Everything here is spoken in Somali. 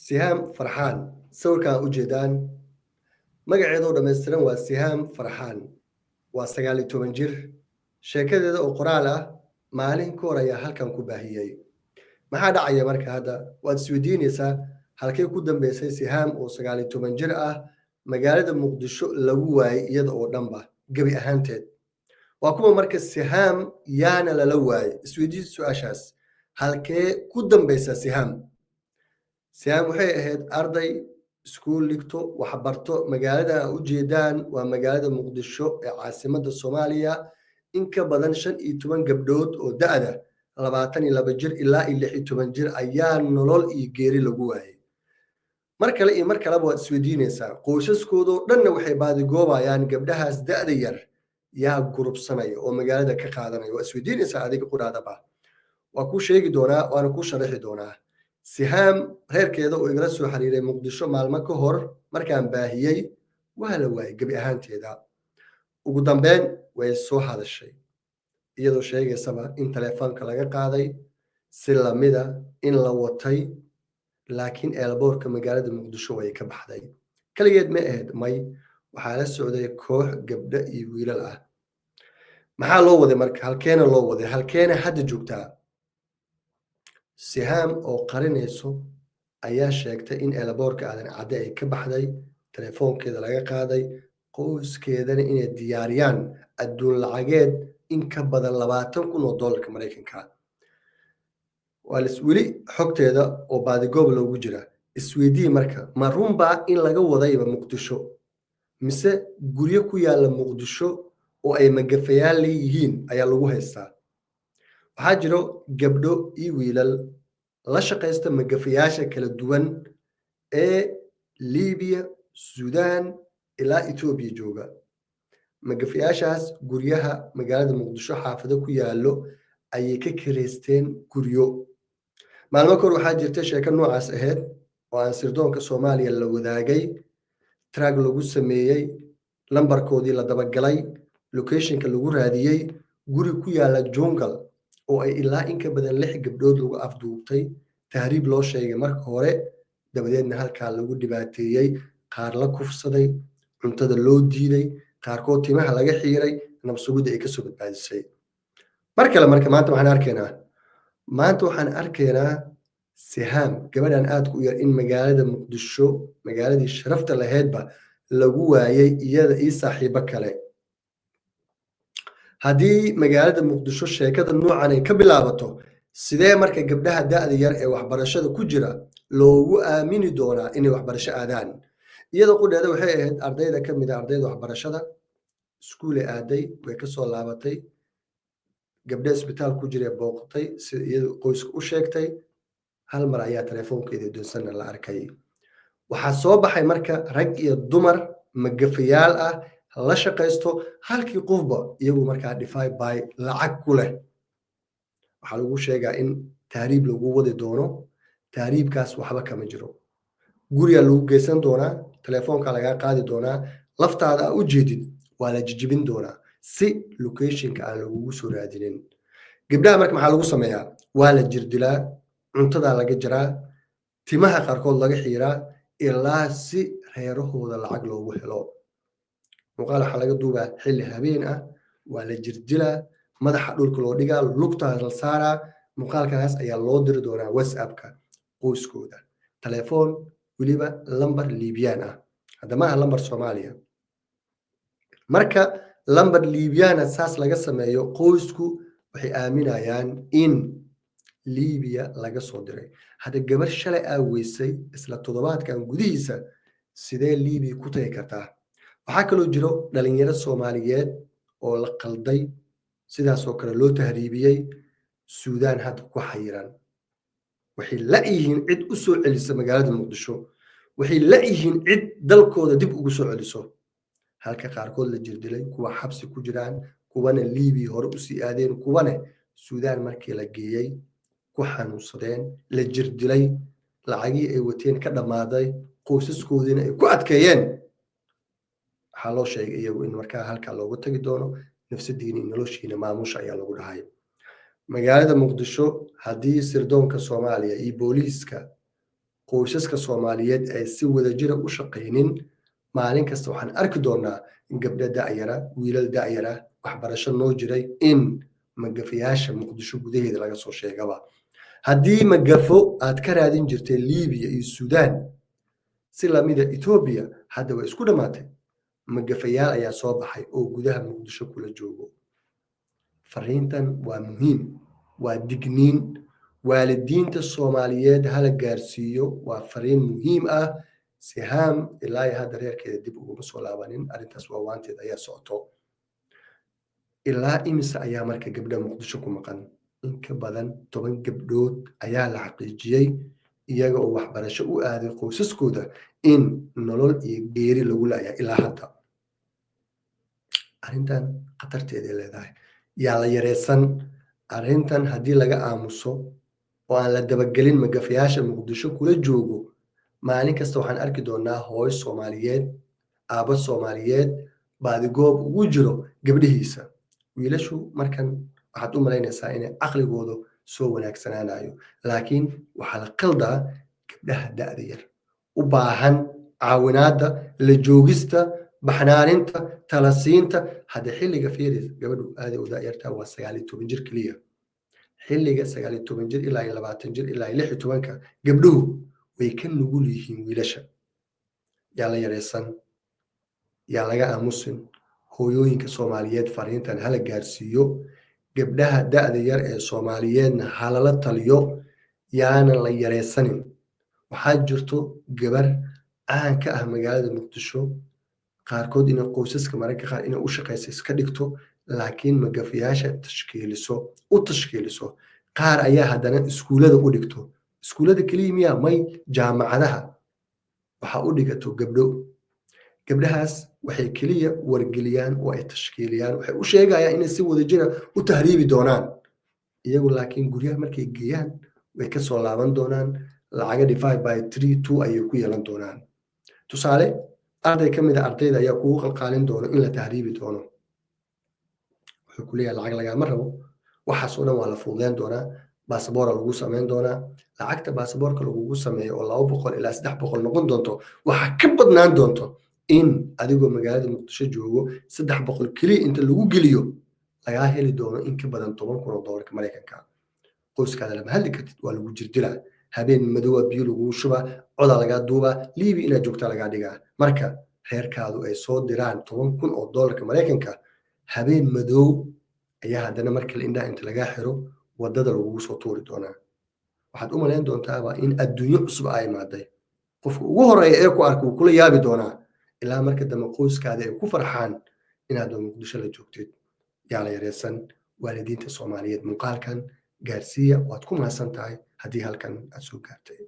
سهام فرحان sawirkan ujeedaan magaceedu dhammaystiran waa Sihaam Farxaan waa 19 jir sheekadeeda oo qoraal ah maalin ka hor ayaa halkan ku baahiyay maxaa dhacaya marka hadda waad isweydiinaysaa halkee ku dambeysay Sihaam oo 19 jir ah magaalada Muqdisho lagu waayay iyada oo dhanba gabi ahaanteed waa kuma marka Sihaam yaana lala waayay isweydiin su'aashaas halkee ku dambaysa Sihaam waxay ahayd arday iskuul dhigto waxbarto magaalada ujeedaan waa magaalada Muqdisho ee caasimadda Soomaaliya in ka badan 15 gabdhood oo da'da 22 jir ilaa 16 jir ayaa nolol iyo geeri lagu waayay mar kale iyo mar kaleba waad isweydiinaysaa qoysaskooda dhanna waxay baadigoobayaan gabdhahaas da'da yar yaa gurubsanaya oo magaalada ka qaadanaya waa isweydiinaysaa adiga quraadaba waa ku sheegi doonaa waana ku sharaxi doonaa Sihaam reerkeeda oo igala soo xiriiray Muqdisho maalmo ka hor markaan baahiyay waa la waayay gabi ahaanteeda ugu dambeyn way soo hadashay iyadoo sheegaysaba in telefoonka laga qaaday si lamida in la watay laakiin eelboorka magaalada Muqdisho way ka baxday kaligeed ma ahayd may waxaa la socday koox gabdho iyo wiilal ah maxaa loo waday marka halkeena loo waday halkeena hadda joogtaa Sihaam oo qarinayso ayaa sheegtay in eelboorka aadan cadde ay ka baxday telefoonkeeda laga qaaday qoyskeedana inay diyaariyaan adduun lacageed in ka badan 20,000 oo dollarka Mareykanka weli xogteeda oo baadigoob loogu jira isweydii marka ma runbaa in laga wadayba Muqdisho mise guryo ku yaala Muqdisho oo ay magafayaal leeyihiin ayaa lagu haystaa waxaa jiro gabdho iyo wiilal la shaqaysta magafayaasha kala duwan ee Liibiya Suudaan ilaa Itoobiya jooga magafayaashaas guryaha magaalada Muqdisho xaafado ku yaalo ayay ka kireysteen guryo maalmo kor waxaa jirta sheeko noocaas ahayd oo aan sirdoonka Soomaaliya la wadaagay track lagu sameeyay lambarkoodii la dabagalay locationka lagu raadiyay guri ku yaala jungle oo ay ilaa in ka badan 6 gabdhood lagu afduubtay tahriib loo sheegay marka hore dabadeedna halkaa lagu dhibaateeyay qaar la kufsaday cuntada loo diiday qaarkood timaha laga xiiray nabsugida ay ka soo badbaadisay mar kale marka maanta waxaan arkaynaa Sihaam gabadhan aad ku yar in magaalada Muqdisho magaaladii sharafta lahaydba lagu waayay iyada iyo saaxiibo kale haddii magaalada Muqdisho sheekada noocan ay ka bilaabato sidee marka gabdhaha da'da yar ee waxbarashada ku jira loogu aamini doonaa inay waxbarasho aadaan iyadoo qudheeda waxay ahayd ardayda ka mid ah ardayda waxbarashada iskuul ay aaday way ka soo laabatay gabdho isbitaal ku jira booqatay sida iyadoo qoyska u sheegtay hal mar ayaa telefoonkeeda doonsan la arkay waxaa soo baxay marka rag iyo dumar magafayaal ah la shaqaysto halkii qofba iyagu markaa defy by lacag ku leh waxaa lagu sheegaa in tahriib lagu wadi doono tahriibkaas waxba kama jiro guriga lagu geysan doonaa telefoonka laga qaadi doonaa laftaada u jeedid waa la jijibin doonaa si locationka aan lagu soo raadinin gabdhaha marka maxaa lagu sameeyaa waa la jirdilaa cuntada laga jaraa timaha qaarkood laga xiiraa ilaa si reerahooda lacag loogu helo muuqaal waxaa laga duubaa xilli habeen ah waa la jirdilaa madaxa dhulka loo dhigaa lugtaa la saaraa muuqaalkaas ayaa loo diri doonaa WhatsApp-ka qoyskooda telefoon weliba lambar Liibyaan ah hadda maaha lambar Soomaaliya marka lambar Liibyaana saas laga sameeyo qoysku waxay aaminayaan in Liibiya laga soo diray hadda gabar shalay weysay isla toddobaadkan gudihiisa sidee Liibiya ku tagi kartaa waxaa kaloo jiro dhalinyaro Soomaaliyeed oo la qalday sidaas oo kale loo tahriibiyay Suudaan hadda ku xayiran waxay la yihiin cid u soo celisa magaalada Muqdisho waxay la yihiin cid dalkooda dib ugu soo celiso halka qaarkood la jirdilay kuwa xabsi ku jiraan kuwana Liibiya hore u sii aadeen kuwana Suudaan markii la geeyay ku xanuunsadeen la jirdilay lacagii ay wateen ka dhamaaday qoysaskoodina ay ku adkeeyeen waxaa loo sheegay iyagu in markaa halkaa loogu tagi doono nafsadiina iyo noloshiina maamusha ayaa lagu dhahay magaalada Muqdisho haddii sirdoonka Soomaaliya iyo booliiska qoysaska Soomaaliyeed ay si wadajira u shaqaynin maalin kasta waxaan arki doonaa in gabdho da'yara wiilal da'yara waxbarasho noo jiray in magafayaasha muqdisho gudaheeda laga soo sheegaba haddii magafo aad ka raadin jirtay liibiya iyo suudaan si lamida etoobiya hadda way isku dhammaatay magafayaal ayaa soo baxay oo gudaha muqdisho kula joogo fariintan waa muhiim waa digniin waalidiinta Soomaaliyeed hala gaarsiiyo waa fariin muhiim ah Sihaam ilaa hadda reerkeeda dib uguma soo laabanin arrintaas waa waanteed ayaa socoto ilaa imisa ayaa marka gabdha muqdisho ku maqan in ka badan 10 gabdhood ayaa la xaqiijiyey iyaga oo waxbarasho u aaday qoysaskooda in nolol iyo geeri lagu laayahay ilaa hadda arrintan khatarteeda leedahay yaa la yareysan arrintan haddii laga aamuso oo aan la dabagelin magafayaasha muqdisho kula joogo maalin kasta waxaan arki doonaa hooyo Soomaaliyeed aabba Soomaaliyeed baadigoob ugu jiro gabdhihiisa wiilashu markan waxaad u malaynaysaa inay caqligooda soo wanaagsanaanayo laakiin waxaa la qaldaa gabdhaha da'da yar u baahan caawinaadda la joogista baxnaaninta talasiinta hadda xilliga fiiris gabadhu aad u da'yartaa waa 19 jir keliya xilliga 19 jir ilaa 20 jir ilaa 16 gabdhuhu way ka nugul yihiin wiilasha yaa la yareysan yaa laga aamusin hooyooyinka Soomaaliyeed fariintan hala gaarsiiyo gabdhaha da'da yar ee Soomaaliyeedna halala taliyo yaana la yareysanin waxaa jirto gabar caan ka ah magaalada Muqdisho qaarkood inay qoysaska mararka qaar inay u shaqeyso iska dhigto laakiin magafayaasha tashkiiliso qaar ayaa haddana iskuulada u dhigto iskuulada keliya miyaa may jaamacadaha waxaa u dhigato gabdhahaas waxay keliya wargeliyaan oo ay tashkiiliyaan waxay u sheegayaan inay si wadajira u tahriibi doonaan iyagu laakiin guryaha markay geeyaan way ka soo laaban doonaan lacaga divide by 3 ayay ku yeelan doonaan tusaale arday ka mid ah ardayda ayaa kugu qalqaalin doono in la tahriibi doono wuxuu ku leeyahay lacag lagama rabo waxaas oo dhan waa la fududeyn doonaa baasaboora lagu sameyn doonaa lacagta baasaboorka lagugu sameeyo oo 200 ilaa 300 noqon doonto waxaa ka badnaan doonto in adigoo magaalada Muqdisho joogo 300 kaliya inta lagu geliyo lagaa heli doono in ka badan $10,000 Mareykanka qoyskaada lama hadli kartid waa lagu jirdilaa habeen madow biyo lagu shuba coda laga duuba liibi inaad joogta laga dhigaa marka reerkaadu ay soo diraan $10,000 Mareykanka habeen madow ayaa haddana markale indhaha inta laga xiro wadada lagu soo tuuri doonaa waxaad u malayn doontaa in adduunyo cusub ay imaaday qofka ugu horeeya ee ku arko kula yaabi doonaa ilaa marka dambe qoyskaada ay ku farxaan inaad Muqdisho la joogtid yaa la yareysan waalidiinta Soomaaliyeed muuqaalkan gaarsiiya waad ku mahadsan tahay haddii halkan aad soo gaartay